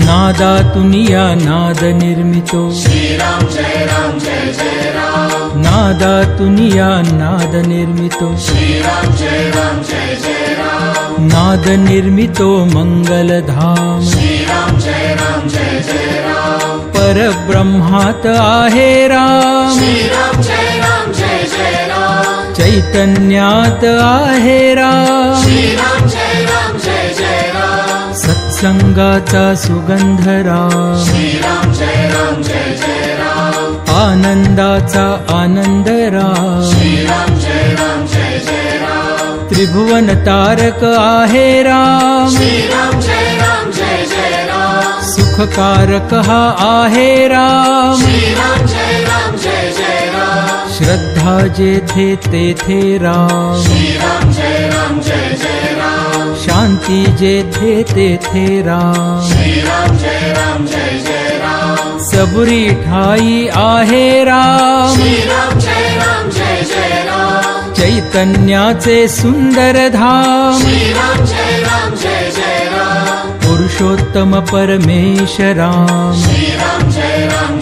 नादातुनिया नाद निर्मितो श्रीराम जय राम नादातुनिया नाद निर्मितो श्रीराम जय राम नाद निर्मितो मंगलधाम श्रीराम जय राम परब्रह्मात आहे राम श्रीराम जय राम चैतन्यात आहे राम श्रीराम जय राम सत्संगाचा सुगंध राम श्रीराम जय राम आनंदाचा आनंद राम श्रीराम जय राम त्रिभुवन तारक आहे राम श्रीराम जय राम सुखकारक हा आहे राम श्रीराम जय राम श्रद्धा जेथे तेथे राम श्रीराम जय राम शांती जेथे तेथे राम श्रीराम जय राम सबुरी ठाई आहे राम श्रीराम जय राम चैतन्याचे सुंदर धाम श्रीराम जय राम पुरुषोत्तम परमेश राम श्रीराम जय राम